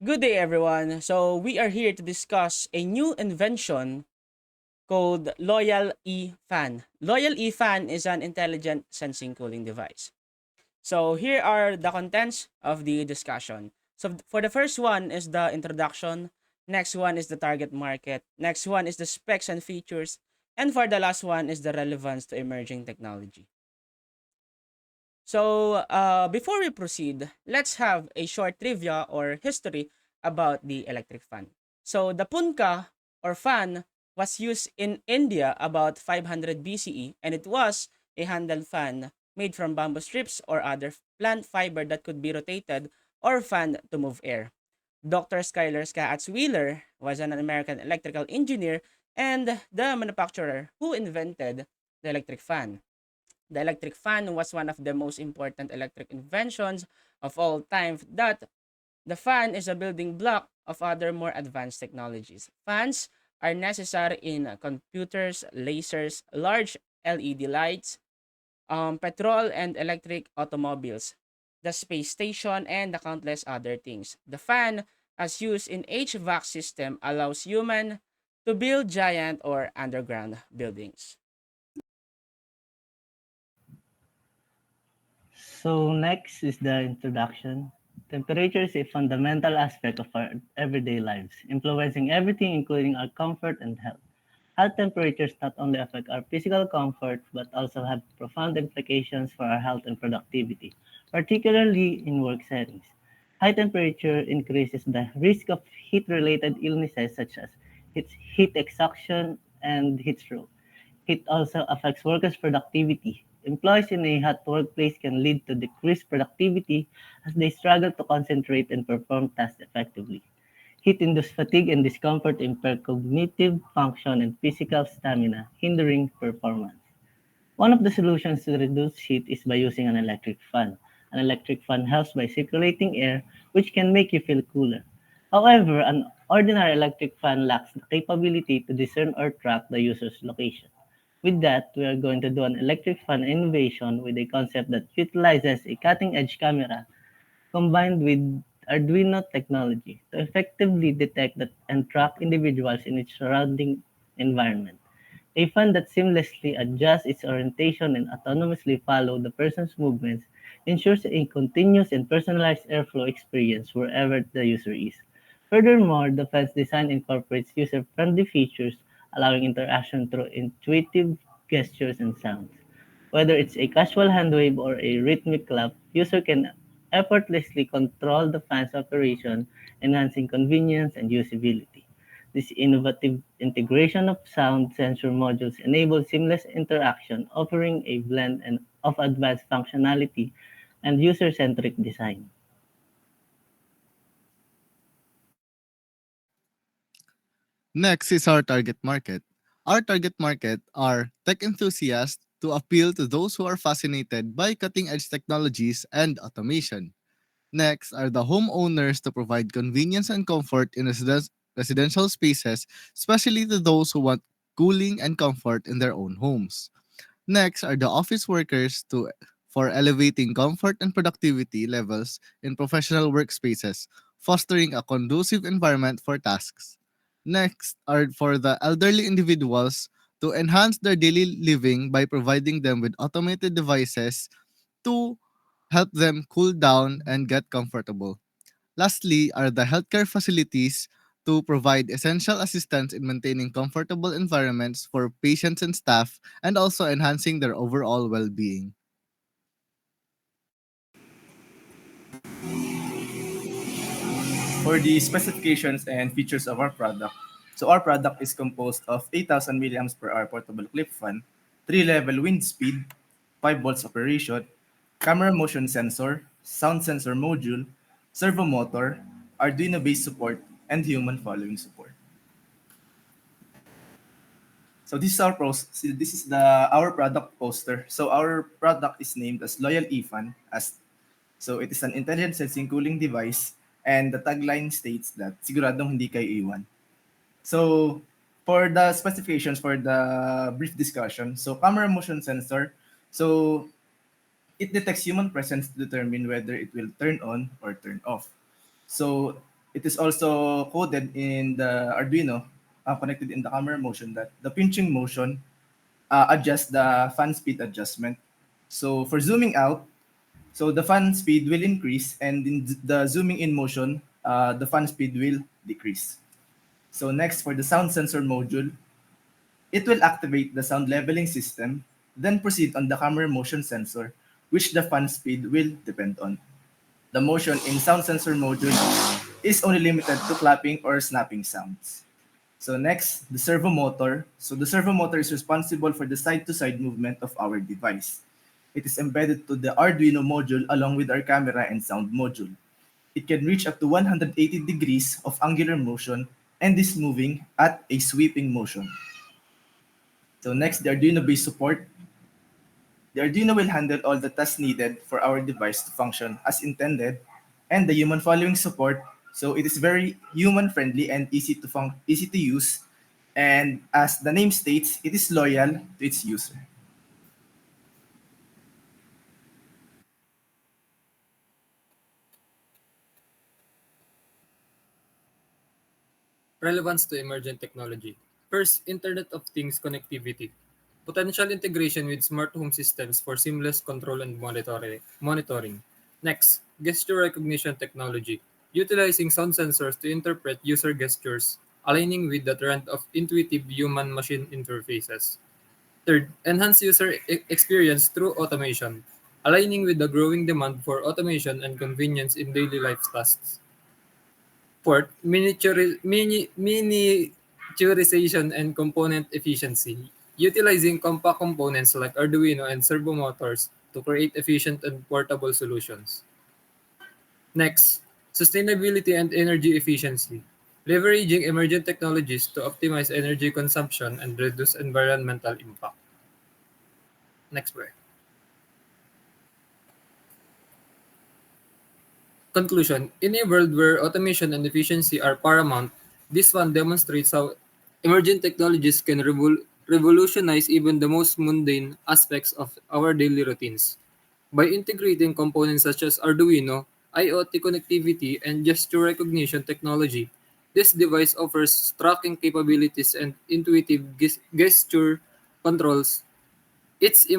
Good day, everyone. So, we are here to discuss a new invention called Loyal E Fan. Loyal E Fan is an intelligent sensing cooling device. So, here are the contents of the discussion. So, for the first one is the introduction, next one is the target market, next one is the specs and features, and for the last one is the relevance to emerging technology. So, before we proceed, let's have a short trivia or history about the electric fan. So, the punka or fan was used in India about 500 BCE, and it was a handle fan made from bamboo strips or other plant fiber that could be rotated or fanned to move air. Dr. Schuyler Scatz Wheeler was an American electrical engineer and the manufacturer who invented the electric fan. The electric fan was one of the most important electric inventions of all time that the fan is a building block of other more advanced technologies. Fans are necessary in computers, lasers, large LED lights, petrol and electric automobiles, the space station, and the countless other things. The fan, as used in HVAC system, allows human to build giant or underground buildings. So next is the introduction. Temperature is a fundamental aspect of our everyday lives, influencing everything including our comfort and health. High temperatures not only affect our physical comfort but also have profound implications for our health and productivity, particularly in work settings. High temperature increases the risk of heat-related illnesses such as heat exhaustion and heat stroke. It also affects workers' productivity. Employees in a hot workplace can lead to decreased productivity as they struggle to concentrate and perform tasks effectively. Heat-induced fatigue and discomfort impair cognitive function and physical stamina, hindering performance. One of the solutions to reduce heat is by using an electric fan. An electric fan helps by circulating air, which can make you feel cooler. However, an ordinary electric fan lacks the capability to discern or track the user's location. With that, we are going to do an electric fan innovation with a concept that utilizes a cutting-edge camera combined with Arduino technology to effectively detect and track individuals in its surrounding environment. A fan that seamlessly adjusts its orientation and autonomously follows the person's movements ensures a continuous and personalized airflow experience wherever the user is. Furthermore, the fan's design incorporates user-friendly features, allowing interaction through intuitive gestures and sounds. Whether it's a casual hand wave or a rhythmic clap, user can effortlessly control the fan's operation, enhancing convenience and usability. This innovative integration of sound sensor modules enables seamless interaction, offering a blend of advanced functionality and user-centric design. Next is our target market. Our target market are tech enthusiasts to appeal to those who are fascinated by cutting edge technologies and automation. Next are the homeowners to provide convenience and comfort in residential spaces, especially to those who want cooling and comfort in their own homes. Next are the office workers for elevating comfort and productivity levels in professional workspaces, fostering a conducive environment for tasks. Next are for the elderly individuals to enhance their daily living by providing them with automated devices to help them cool down and get comfortable. Lastly are the healthcare facilities to provide essential assistance in maintaining comfortable environments for patients and staff and also enhancing their overall well-being. For the specifications and features of our product, so our product is composed of 8,000 milliamps per hour portable clip fan, 3-level wind speed, 5 volts operation, camera motion sensor, sound sensor module, servo motor, Arduino-based support, and human following support. So this is this is the our product poster. So our product is named as Loyal eFan as so it is an intelligent sensing cooling device, and the tagline states that siguradong hindi kayo iwan. So for the specifications for the brief discussion, so camera motion sensor, so it detects human presence to determine whether it will turn on or turn off. So It is also coded in the Arduino, connected in the camera motion, that the pinching motion adjusts the fan speed adjustment. So for zooming out, so the fan speed will increase, and in the zooming in motion, the fan speed will decrease. So next, for the sound sensor module, it will activate the sound leveling system, then proceed on the camera motion sensor, which the fan speed will depend on. The motion in sound sensor module is only limited to clapping or snapping sounds. So next, the servo motor. So the servo motor is responsible for the side-to-side movement of our device. It is embedded to the Arduino module along with our camera and sound module. It can reach up to 180 degrees of angular motion and is moving at a sweeping motion. So next, the Arduino base support. The Arduino will handle all the tasks needed for our device to function as intended, and the human following support. So it is very human friendly and easy to use, and as the name states, it is loyal to its user. Relevance to emergent technology. First, Internet of Things connectivity. Potential integration with smart home systems for seamless control and monitoring. Next, gesture recognition technology. Utilizing sound sensors to interpret user gestures, aligning with the trend of intuitive human-machine interfaces. Third, enhance user experience through automation, aligning with the growing demand for automation and convenience in daily life tasks. Fourth, miniaturization and component efficiency, utilizing compact components like Arduino and servo motors to create efficient and portable solutions. Next, sustainability and energy efficiency, leveraging emerging technologies to optimize energy consumption and reduce environmental impact. Next, bro. Conclusion: in a world where automation and efficiency are paramount, this one demonstrates how emerging technologies can revolutionize even the most mundane aspects of our daily routines. By integrating components such as Arduino, IoT connectivity, and gesture recognition technology, this device offers tracking capabilities and intuitive gesture controls. Its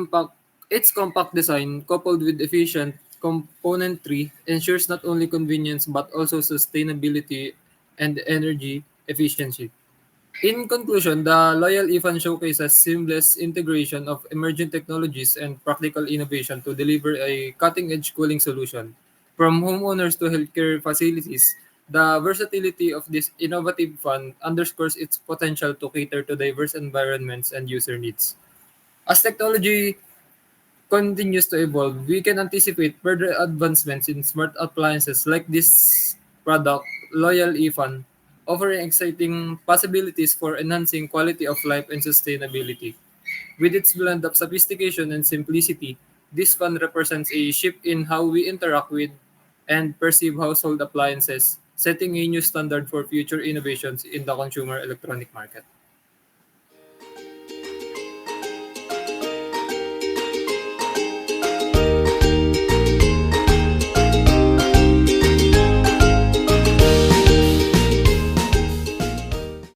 compact design, coupled with efficient componentry, ensures not only convenience but also sustainability and energy efficiency. In conclusion, the Loyal Ifan showcases seamless integration of emerging technologies and practical innovation to deliver a cutting-edge cooling solution. From homeowners to healthcare facilities, the versatility of this innovative fan underscores its potential to cater to diverse environments and user needs. As technology continues to evolve, we can anticipate further advancements in smart appliances like this product, Loyal Ifan, offering exciting possibilities for enhancing quality of life and sustainability. With its blend of sophistication and simplicity, this fan represents a shift in how we interact with and perceive household appliances, setting a new standard for future innovations in the consumer electronic market.